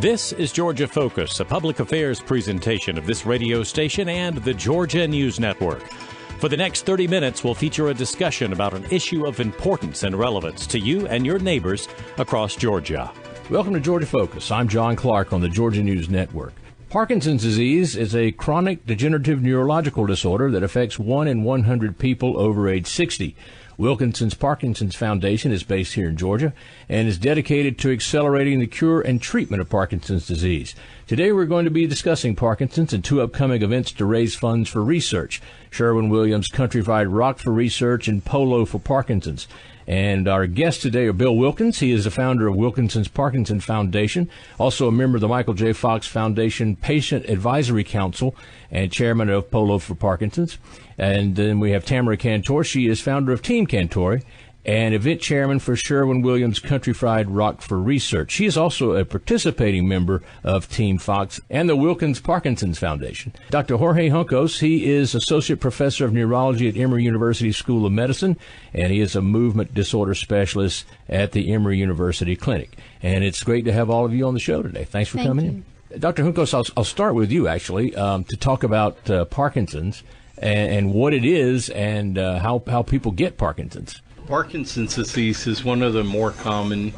This is Georgia Focus, a public affairs presentation of this radio station and the Georgia News Network. For the next 30 minutes, we'll feature a discussion about an issue of importance and relevance to you and your neighbors across Georgia. Welcome to Georgia Focus. I'm John Clark on the Georgia News Network. Parkinson's disease is a chronic degenerative neurological disorder that affects 1 in 100 people over age 60. Wilkins Parkinson's Foundation is based here in Georgia and is dedicated to accelerating the cure and treatment of Parkinson's disease. Today we're going to be discussing Parkinson's and 2 upcoming events to raise funds for research: Sherwin-Williams Countrywide Rock for Research and Polo for Parkinson's. And our guests today are Bill Wilkins. He is the founder of Wilkins Parkinson Foundation, also a member of the Michael J. Fox Foundation Patient Advisory Council and chairman of Polo for Parkinson's. And then we have Tamra Cantore. She is founder of Team Cantore and event chairman for Sherwin-Williams Countrywide Rock for Research. She is also a participating member of Team Fox and the Wilkins Parkinson's Foundation. Dr. Jorge Juncos, he is associate professor of neurology at Emory University School of Medicine, and he is a movement disorder specialist at the Emory University Clinic. And it's great to have all of you on the show today. Thanks for coming in. Dr. Juncos, I'll start with you, actually, to talk about Parkinson's and what it is and how people get Parkinson's. Parkinson's disease is one of the more common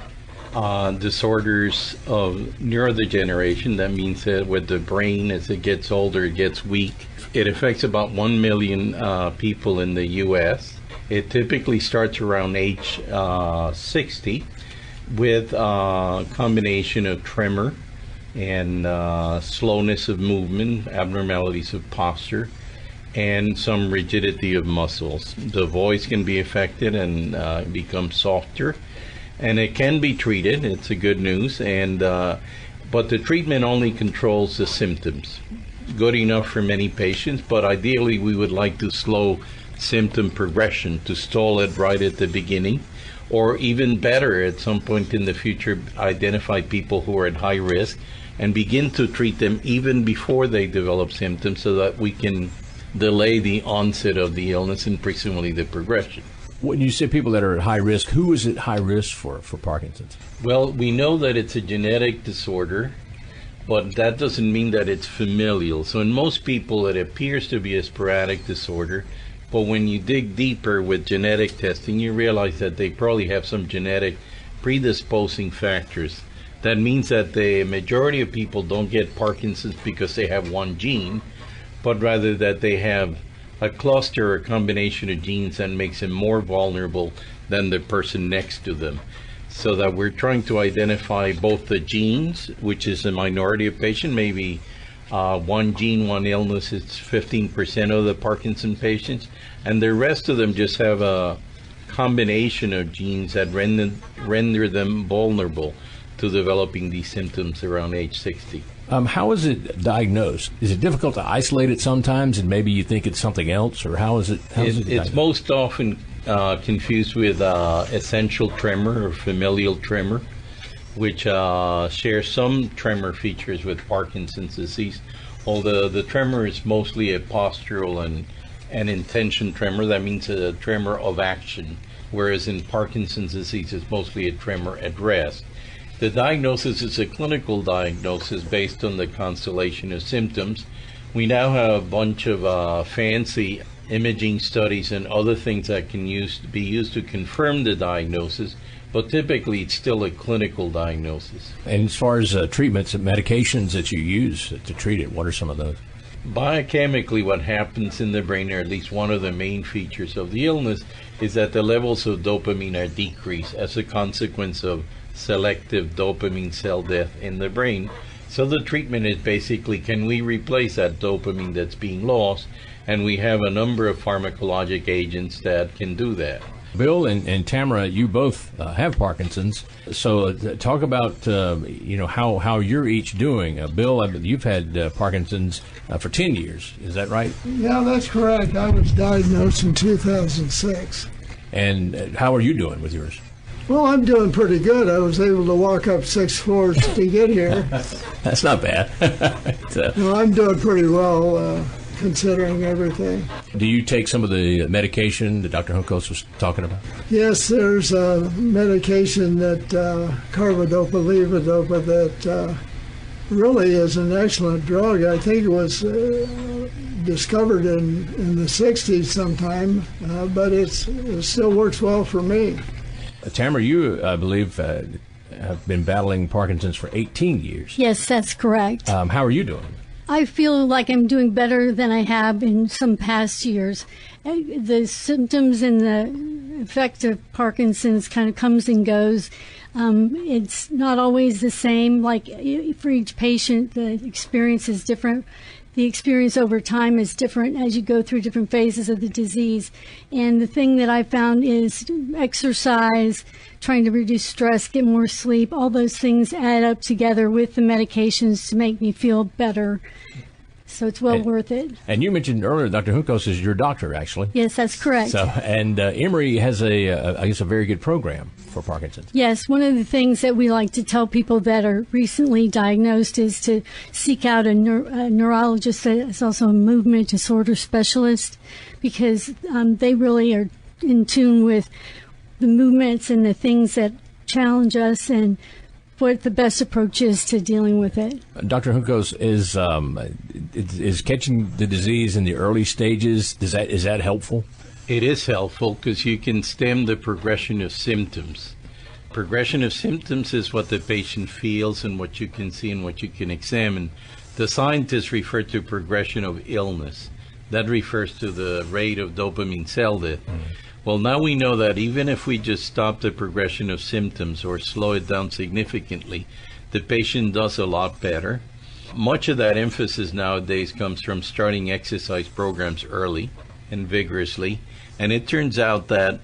disorders of neurodegeneration. That means that with the brain, as it gets older, it gets weak. It affects about 1 million people in the U.S. It typically starts around age 60 with a combination of tremor and slowness of movement, abnormalities of posture, and some rigidity of muscles. The voice can be affected and become softer, and it can be treated. It's a good news, and but the treatment only controls the symptoms. Good enough for many patients, but ideally we would like to slow symptom progression, to stall it right at the beginning, or even better, at some point in the future, identify people who are at high risk and begin to treat them even before they develop symptoms, so that we can delay the onset of the illness and presumably the progression. When you say people that are at high risk, who is at high risk for Parkinson's? Well, we know that it's a genetic disorder, but that doesn't mean that it's familial. So in most people, it appears to be a sporadic disorder, but when you dig deeper with genetic testing, you realize that they probably have some genetic predisposing factors. That means that the majority of people don't get Parkinson's because they have one gene, but rather that they have a cluster or a combination of genes that makes them more vulnerable than the person next to them. So that we're trying to identify both the genes, which is a minority of patients, maybe one gene, one illness, it's 15% of the Parkinson patients, and the rest of them just have a combination of genes that render them vulnerable to developing these symptoms around age 60. How is it diagnosed? Is it difficult to isolate it sometimes, and maybe you think it's something else, or how is it diagnosed? It's most often confused with essential tremor or familial tremor, which shares some tremor features with Parkinson's disease, although the tremor is mostly a postural and intention tremor. That means a tremor of action, whereas in Parkinson's disease it's mostly a tremor at rest. The diagnosis is a clinical diagnosis based on the constellation of symptoms. We now have a bunch of fancy imaging studies and other things that can be used to confirm the diagnosis, but typically it's still a clinical diagnosis. And as far as treatments and medications that you use to treat it, what are some of those? Biochemically, what happens in the brain, or at least one of the main features of the illness, is that the levels of dopamine are decreased as a consequence of selective dopamine cell death in the brain. So the treatment is basically, can we replace that dopamine that's being lost? And we have a number of pharmacologic agents that can do that. Bill and Tamra, you both have Parkinson's. So talk about how you're each doing. Bill, you've had Parkinson's for 10 years. Is that right? Yeah, that's correct. I was diagnosed in 2006. And how are you doing with yours? Well, I'm doing pretty good. I was able to walk up 6 floors to get here. That's not bad. No, I'm doing pretty well, considering everything. Do you take some of the medication that Dr. Juncos was talking about? Yes, there's a medication that carbidopa, levodopa, that really is an excellent drug. I think it was discovered in the 60s sometime, but it still works well for me. Tamra, you, I believe, have been battling Parkinson's for 18 years. Yes, that's correct. How are you doing? I feel like I'm doing better than I have in some past years. The symptoms and the effect of Parkinson's kind of comes and goes. It's not always the same. Like for each patient, the experience is different. The experience over time is different as you go through different phases of the disease. And the thing that I found is exercise, trying to reduce stress, get more sleep, all those things add up together with the medications to make me feel better. So it's well worth it. And you mentioned earlier Dr. Juncos is your doctor, actually. Yes, that's correct. So, and Emory has I guess, a very good program for Parkinson's. Yes, one of the things that we like to tell people that are recently diagnosed is to seek out a neurologist that is also a movement disorder specialist, because they really are in tune with the movements and the things that challenge us and what the best approach is to dealing with it. Dr. Juncos, is catching the disease in the early stages, is that helpful? It is helpful because you can stem the progression of symptoms. Progression of symptoms is what the patient feels and what you can see and what you can examine. The scientists refer to progression of illness. That refers to the rate of dopamine cell death. Well, now we know that even if we just stop the progression of symptoms or slow it down significantly, the patient does a lot better. Much of that emphasis nowadays comes from starting exercise programs early and vigorously. And it turns out that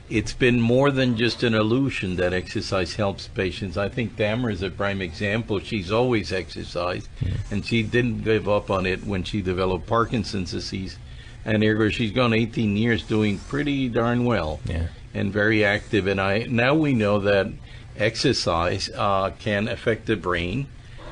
it's been more than just an illusion that exercise helps patients. I think Tamra is a prime example. She's always exercised, and she didn't give up on it when she developed Parkinson's disease. And she's gone 18 years doing pretty darn well and very active. And now we know that exercise can affect the brain,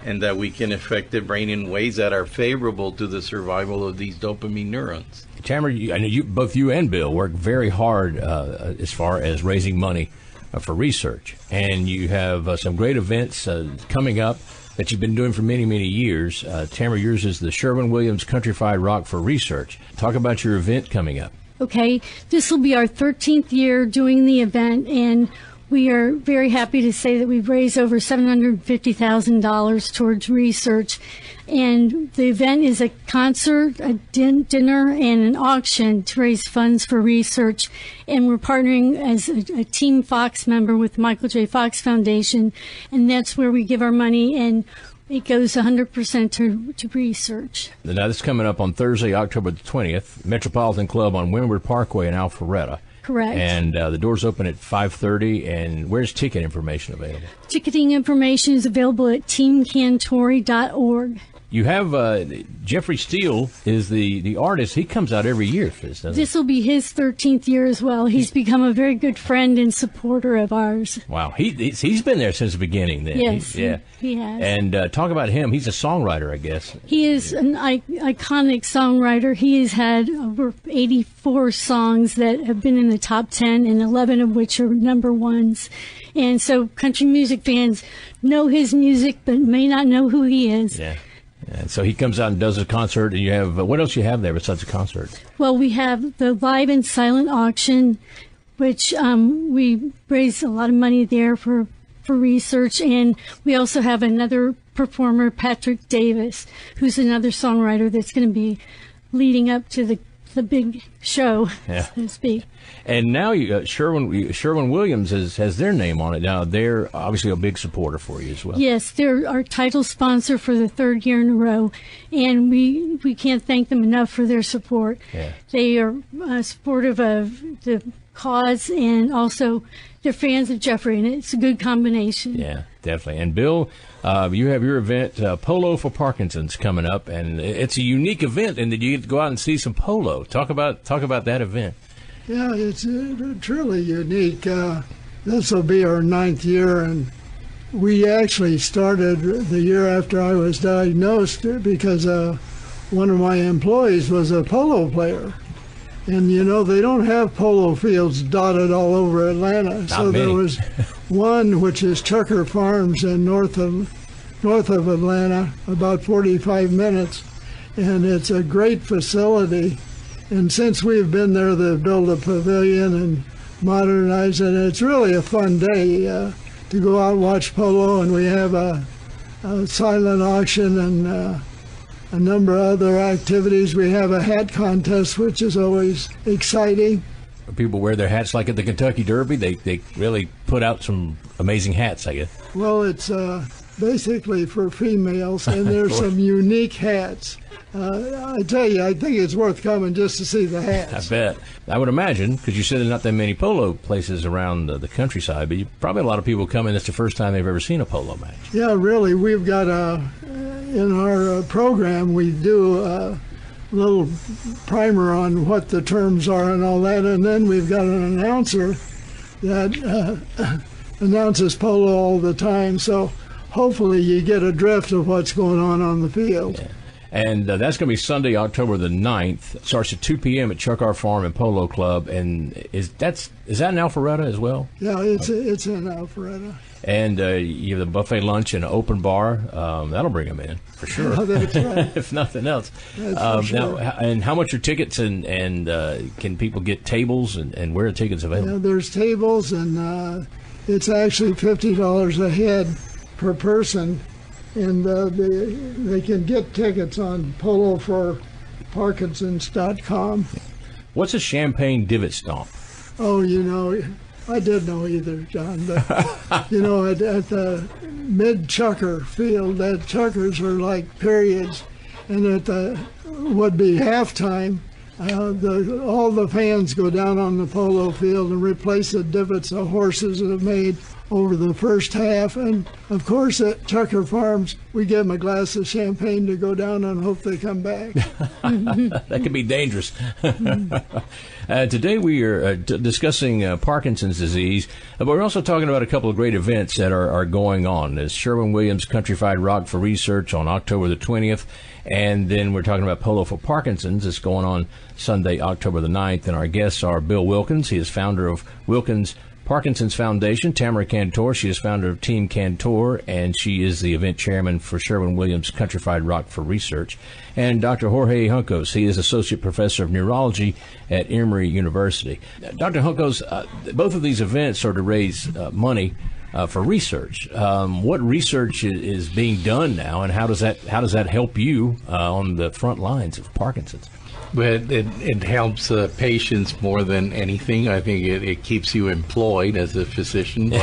and that we can affect the brain in ways that are favorable to the survival of these dopamine neurons. Tamra, I know both you and Bill work very hard as far as raising money for research. And you have some great events coming up that you've been doing for many, many years. Tamra, yours is the Sherwin-Williams Countrified Rock for Research. Talk about your event coming up. Okay, this will be our 13th year doing the event, and we are very happy to say that we've raised over $750,000 towards research. And the event is a concert, a dinner, and an auction to raise funds for research. And we're partnering as a Team Fox member with Michael J. Fox Foundation, and that's where we give our money, and it goes 100% to research. Now, this is coming up on Thursday, October the 20th, Metropolitan Club on Windward Parkway in Alpharetta. Correct. And the doors open at 5:30. And where's ticket information available? Ticketing information is available at teamcantore.org. You have Jeffrey Steele is the artist. He comes out every year for this, doesn't he? This will be his 13th year as well. He's become a very good friend and supporter of ours. Wow. He's been there since the beginning then. Yes, he has. And talk about him. He's a songwriter, I guess. He is an iconic songwriter. He has had over 84 songs that have been in the top 10, and 11 of which are number ones. And so country music fans know his music but may not know who he is. Yeah. And so he comes out and does a concert, and you have, what else you have there besides a concert? Well, we have the live and silent auction, which we raise a lot of money there for research, and we also have another performer, Patrick Davis, who's another songwriter that's going to be leading up to the big show, so to speak. And now Sherwin-Williams has their name on it. Now, they're obviously a big supporter for you as well. Yes, they're our title sponsor for the third year in a row, and we can't thank them enough for their support. Yeah. They are supportive of the cause, and also they're fans of Jeffrey, and it's a good combination. Yeah, definitely. And Bill, you have your event, Polo for Parkinson's, coming up, and it's a unique event, and you get to go out and see some polo. Talk about that event. Yeah, it's truly unique. This will be our 9th year, and we actually started the year after I was diagnosed because one of my employees was a polo player. And, you know, they don't have polo fields dotted all over Atlanta. Not many. There was one, which is Tucker Farms in north of north of Atlanta, about 45 minutes. And it's a great facility. And since we've been there, they've built a pavilion and modernized it. And it's really a fun day to go out and watch polo. And we have a silent auction and a number of other activities. We have a hat contest, which is always exciting. People wear their hats like at the Kentucky Derby. They really put out some amazing hats, I guess. Well, it's basically for females, and there's some unique hats. I tell you, I think it's worth coming just to see the hats. I bet. I would imagine, because you said there's not that many polo places around the countryside, but probably a lot of people come in. It's the first time they've ever seen a polo match. Yeah, really. We've got in our program, we do a little primer on what the terms are and all that, and then we've got an announcer that announces polo all the time. So hopefully you get a drift of what's going on the field. Yeah. And that's going to be Sunday, October the 9th. It starts at 2 p.m. at Chuckar Farm and Polo Club. And is that in Alpharetta as well? Yeah, it's in Alpharetta. And you have the buffet lunch and an open bar. That'll bring them in, for sure. Oh, that's right. If nothing else. That's for sure. Now, and how much are tickets, and can people get tables, and where are tickets available? Yeah, there's tables, and it's actually $50 a head per person. And they can get tickets on poloforparkinsons.com. What's a champagne divot stomp? Oh, I didn't know either, John. But, at the mid-chucker field, that chuckers are like periods. And at the would-be halftime, all the fans go down on the polo field and replace the divots the horses have made over the first half. And of course at Chucker Farms we give them a glass of champagne to go down and hope they come back. That could be dangerous. Today we are discussing Parkinson's disease, but we're also talking about a couple of great events that are going on. There's Sherwin-Williams Countrified Rock for Research on October the 20th, and then we're talking about Polo for Parkinson's. It's going on Sunday, October the 9th, and our guests are Bill Wilkins. He is founder of Wilkins Parkinson's Foundation. Tamra Cantore, she is founder of Team Cantore, and she is the event chairman for Sherwin-Williams Countrified Rock for Research. And Dr. Jorge Juncos, he is associate professor of neurology at Emory University. Dr. Juncos, both of these events are to raise money for research. What research is being done now, and how does that help you on the front lines of Parkinson's? Well, it helps patients more than anything. I think it keeps you employed as a physician.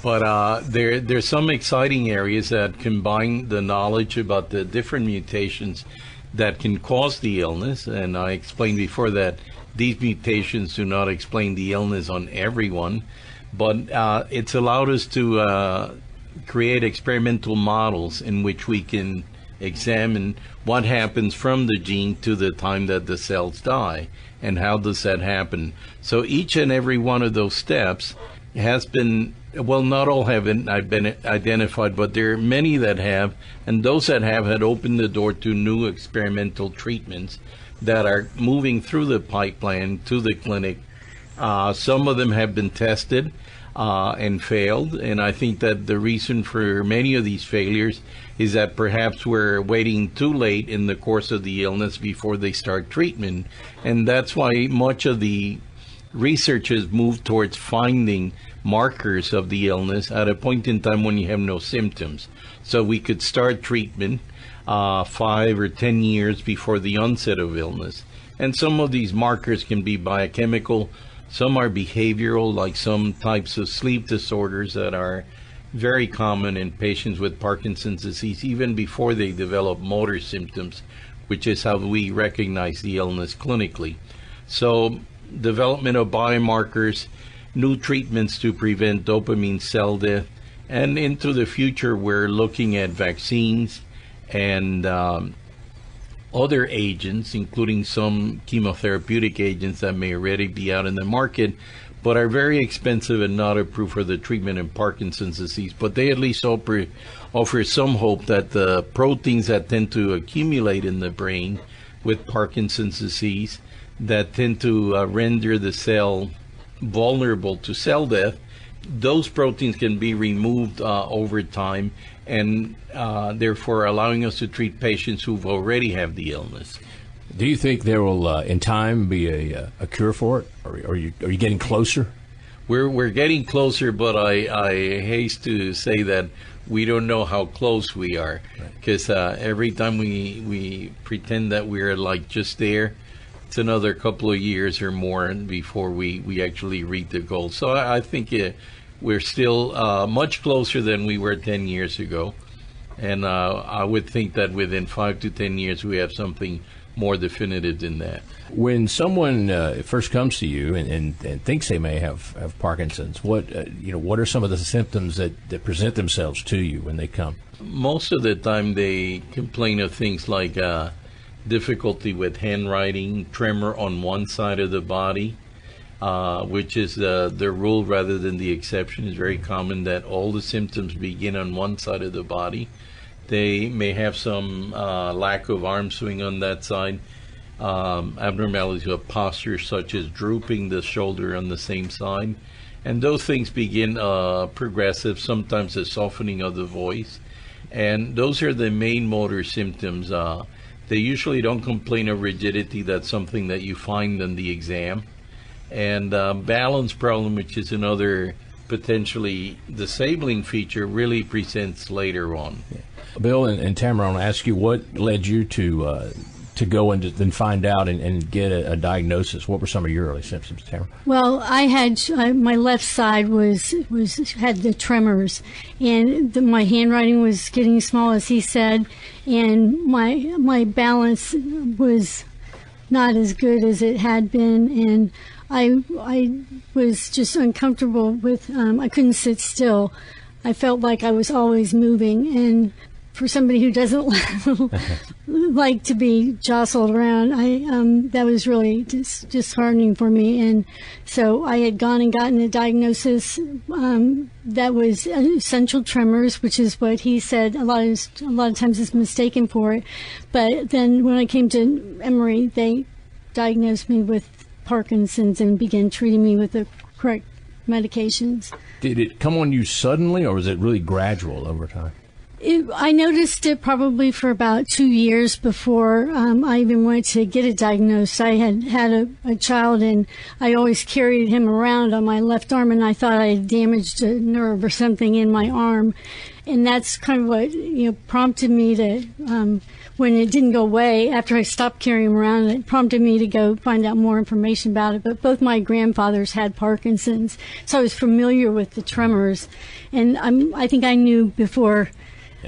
But there's some exciting areas that combine the knowledge about the different mutations that can cause the illness. And I explained before that these mutations do not explain the illness on everyone. But it's allowed us to create experimental models in which we can examine what happens from the gene to the time that the cells die, and how does that happen. So each and every one of those steps has been, well, not all have been identified, but there are many that have, and those that have had opened the door to new experimental treatments that are moving through the pipeline to the clinic. Some of them have been tested and failed, and I think that the reason for many of these failures is that perhaps we're waiting too late in the course of the illness before they start treatment. And that's why much of the research has moved towards finding markers of the illness at a point in time when you have no symptoms. So we could start treatment 5 or 10 years before the onset of illness. And some of these markers can be biochemical, some are behavioral, like some types of sleep disorders that are very common in patients with Parkinson's disease, even before they develop motor symptoms, which is how we recognize the illness clinically. So development of biomarkers, new treatments to prevent dopamine cell death, and into the future we're looking at vaccines and other agents, including some chemotherapeutic agents that may already be out in the market, but are very expensive and not approved for the treatment in Parkinson's disease. But they at least offer some hope that the proteins that tend to accumulate in the brain with Parkinson's disease, that tend to render the cell vulnerable to cell death, those proteins can be removed over time, and therefore allowing us to treat patients who've already have the illness. Do you think there will, in time, be a cure for it? Or are you getting closer? We're getting closer, but I haste to say that we don't know how close we are, because every time we pretend that we're like just there, it's another couple of years or more before we actually reach the goal. So I think we're still much closer than we were 10 years ago, and I would think that within 5 to 10 years we have something more definitive than that. When someone first comes to you and thinks they may have Parkinson's, what are some of the symptoms that present themselves to you when they come? Most of the time they complain of things like difficulty with handwriting, tremor on one side of the body, which is the rule rather than the exception. It's very common that all the symptoms begin on one side of the body. They may have some lack of arm swing on that side, abnormalities of posture such as drooping the shoulder on the same side. And those things begin progressive, sometimes a softening of the voice. And those are the main motor symptoms. They usually don't complain of rigidity. That's something that you find on the exam. And balance problem, which is another potentially disabling feature, really presents later on. Yeah. Bill and Tamra, I want to ask you, what led you to go and then find out and get a diagnosis? What were some of your early symptoms, Tamra? Well, I had my left side had the tremors, and my handwriting was getting small, as he said, and my balance was not as good as it had been, and I was just uncomfortable with. I couldn't sit still. I felt like I was always moving, and for somebody who doesn't like to be jostled around, that was really disheartening for me. And so I had gone and gotten a diagnosis that was essential tremors, which is what he said a lot of times is mistaken for it. But then when I came to Emory, they diagnosed me with Parkinson's and began treating me with the correct medications. Did it come on you suddenly, or was it really gradual over time? I noticed it probably for about 2 years before I even went to get it diagnosed. I had a child, and I always carried him around on my left arm, and I thought I had damaged a nerve or something in my arm. And that's kind of what prompted me to, when it didn't go away, after I stopped carrying him around, it prompted me to go find out more information about it. But both my grandfathers had Parkinson's, so I was familiar with the tremors. And I think I knew before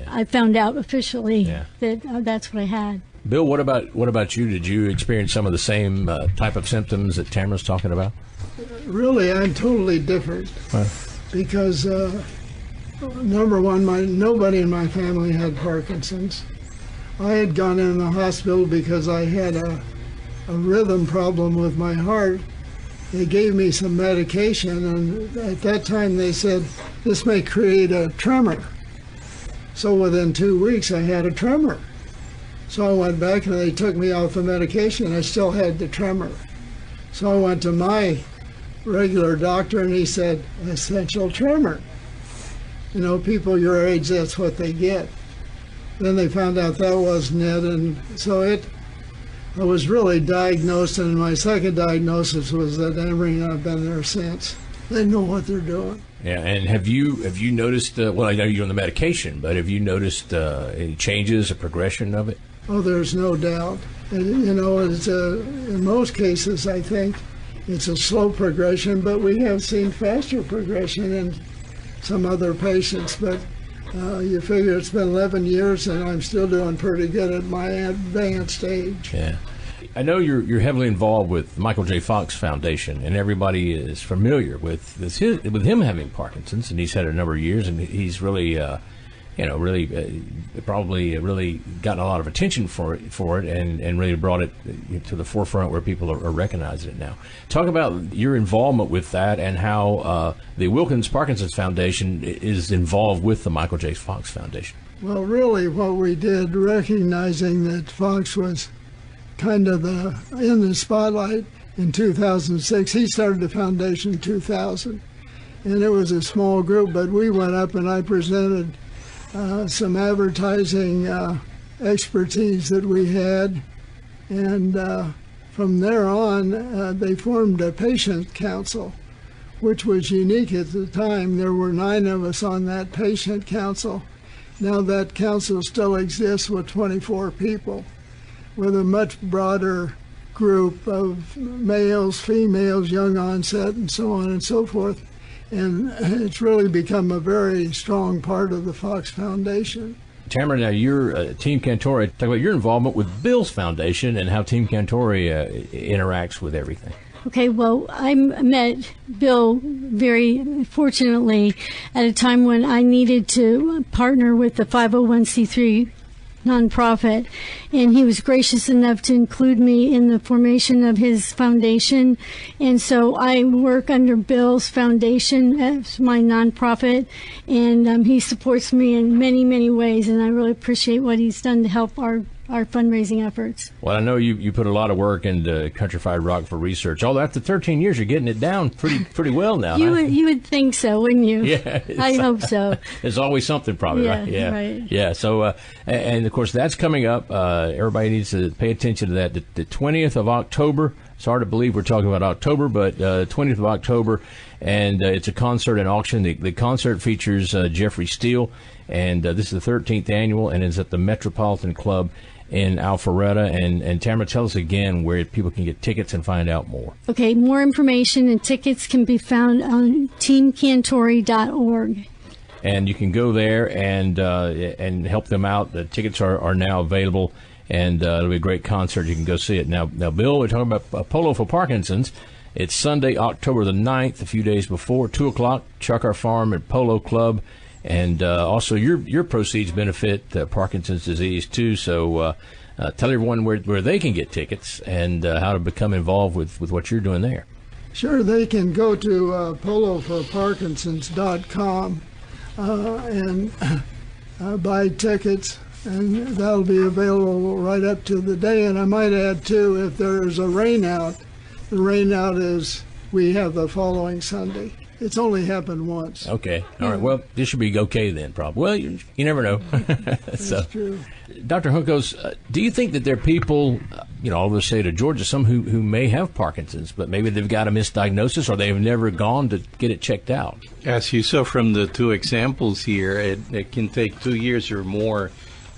I found out officially that that's what I had. Bill, what about you? Did you experience some of the same type of symptoms that Tamra's talking about? Really, I'm totally different. Because number one, nobody in my family had Parkinson's. I had gone in the hospital because I had a rhythm problem with my heart. They gave me some medication, and at that time they said, this may create a tremor. So within 2 weeks, I had a tremor. So I went back and they took me off the medication, and I still had the tremor. So I went to my regular doctor, and he said, essential tremor. People your age, that's what they get. Then they found out that wasn't it, and so I was really diagnosed, and my second diagnosis was at Emory, and I've been there since. They know what they're doing. Yeah, and have you noticed? Well, I know you're on the medication, but have you noticed any changes or progression of it? Oh, there's no doubt. And, it's in most cases, I think it's a slow progression, but we have seen faster progression in some other patients. But you figure it's been 11 years, and I'm still doing pretty good at my advanced age. Yeah. I know you're heavily involved with the Michael J. Fox Foundation, and everybody is familiar with him having Parkinson's, and he's had it a number of years, and he's really, probably really gotten a lot of attention for it, and really brought it to the forefront where people are recognizing it now. Talk about your involvement with that and how the Wilkins Parkinson's Foundation is involved with the Michael J. Fox Foundation. Well, really, what we did, recognizing that Fox was kind of in the spotlight in 2006. He started the foundation in 2000, and it was a small group, but we went up and I presented some advertising expertise that we had, and from there on, they formed a patient council, which was unique at the time. There were 9 of us on that patient council. Now that council still exists with 24 people, with a much broader group of males, females, young onset, and so on and so forth. And it's really become a very strong part of the Fox Foundation. Tamra, now you're Team Cantore. Talk about your involvement with Bill's foundation and how Team Cantore interacts with everything. Okay, well, I met Bill very fortunately at a time when I needed to partner with the 501c3 nonprofit, and he was gracious enough to include me in the formation of his foundation. And so I work under Bill's foundation as my nonprofit, and he supports me in many, many ways, and I really appreciate what he's done to help our fundraising efforts. Well, I know you put a lot of work into Countrified Rock for research. Although after 13 years, you're getting it down pretty well now. You would think so, wouldn't you? Yeah, I hope so. There's always something, probably, right? Yeah, right. Yeah. So, and of course, that's coming up. Everybody needs to pay attention to that. The 20th of October. It's hard to believe we're talking about October, but 20th of October, and it's a concert and auction. The concert features Jeffrey Steele, and this is the 13th annual, and it's at the Metropolitan Club in Alpharetta. And Tamra, tell us again where people can get tickets and find out more. Okay, more information and tickets can be found on teamcantore.org. And you can go there and help them out. The tickets are now available, and it'll be a great concert. You can go see it. Now, Bill, we're talking about Polo for Parkinson's. It's Sunday, October the 9th, a few days before, 2 o'clock, Chuckar Farm at Polo Club. And also your proceeds benefit Parkinson's disease, too. So tell everyone where they can get tickets and how to become involved with what you're doing there. Sure, they can go to poloforparkinsons.com and buy tickets, and that'll be available right up to the day. And I might add, too, if there is a rainout, the rainout is we have the following Sunday. It's only happened once. Okay. All right. Well, this should be okay then, probably. Well, you never know. That's true. Dr. Juncos, do you think that there are people, all of us say to Georgia, some who may have Parkinson's, but maybe they've got a misdiagnosis or they've never gone to get it checked out? As you saw from the 2 examples here, it can take 2 years or more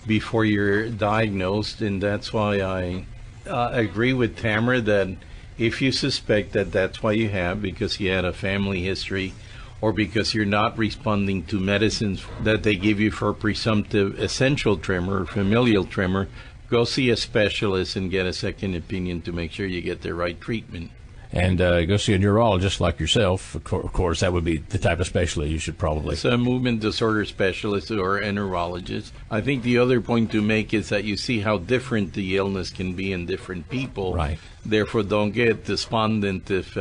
before you're diagnosed, and that's why I agree with Tamra that if you suspect that that's why you have, because you had a family history or because you're not responding to medicines that they give you for presumptive essential tremor or familial tremor, go see a specialist and get a second opinion to make sure you get the right treatment. And go see a neurologist like yourself. Of course, that would be the type of specialist you should probably. It's a movement disorder specialist or a neurologist. I think the other point to make is that you see how different the illness can be in different people. Right. Therefore, don't get despondent if,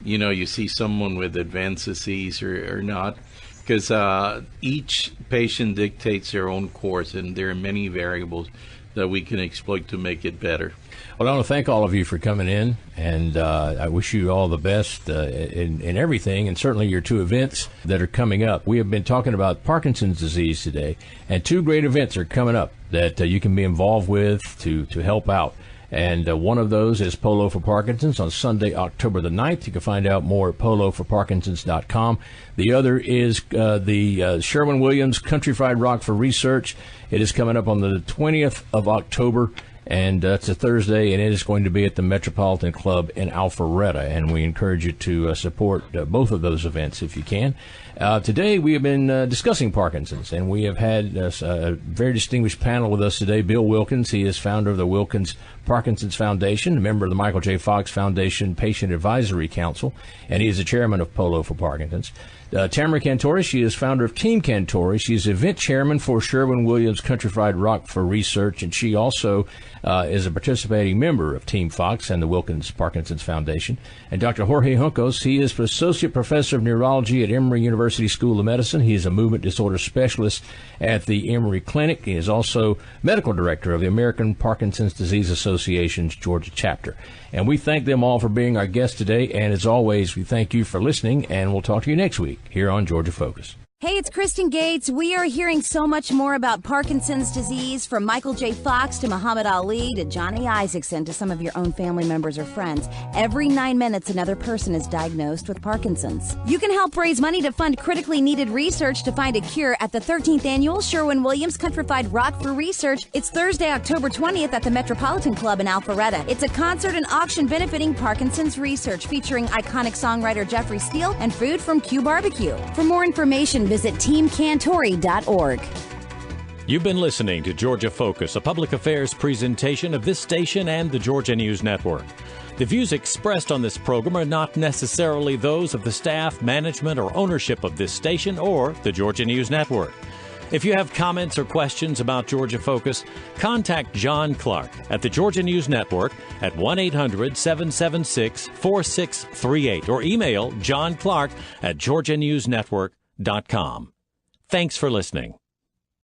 you see someone with advanced disease or not. Because each patient dictates their own course, and there are many variables that we can exploit to make it better. Well, I want to thank all of you for coming in, and I wish you all the best in everything, and certainly your 2 events that are coming up. We have been talking about Parkinson's disease today, and 2 great events are coming up that you can be involved with to help out. And one of those is Polo for Parkinson's on Sunday, October the 9th. You can find out more at poloforparkinsons.com. The other is the Sherwin-Williams Countrified Rock for Research. It is coming up on the 20th of October, and it's a Thursday, and it is going to be at the Metropolitan Club in Alpharetta. And we encourage you to support both of those events if you can. Today we have been discussing Parkinson's, and we have had a very distinguished panel with us today. Bill Wilkins, he is founder of the Wilkins Parkinson's Foundation, a member of the Michael J. Fox Foundation Patient Advisory Council, and he is the chairman of Polo for Parkinson's. Tamra Cantore, she is founder of Team Cantore. She is event chairman for Sherwin-Williams Countrified Rock for Research, and she also is a participating member of Team Fox and the Wilkins Parkinson's Foundation. And Dr. Jorge Juncos, he is associate professor of neurology at Emory University School of Medicine. He is a movement disorder specialist at the Emory Clinic. He is also medical director of the American Parkinson's Disease Association's Georgia chapter. And we thank them all for being our guests today. And as always, we thank you for listening, and we'll talk to you next week here on Georgia Focus. Hey, it's Kristen Gates. We are hearing so much more about Parkinson's disease, from Michael J. Fox to Muhammad Ali to Johnny Isaacson to some of your own family members or friends. Every 9 minutes, another person is diagnosed with Parkinson's. You can help raise money to fund critically needed research to find a cure at the 13th Annual Sherwin-Williams Countrified Rock for Research. It's Thursday, October 20th at the Metropolitan Club in Alpharetta. It's a concert and auction benefiting Parkinson's research, featuring iconic songwriter Jeffrey Steele and food from Q Barbecue. For more information, visit teamcantore.org. You've been listening to Georgia Focus, a public affairs presentation of this station and the Georgia News Network. The views expressed on this program are not necessarily those of the staff, management, or ownership of this station or the Georgia News Network. If you have comments or questions about Georgia Focus, contact John Clark at the Georgia News Network at 1-800-776-4638 or email johnclark@georgianewsnetwork.com. Thanks for listening.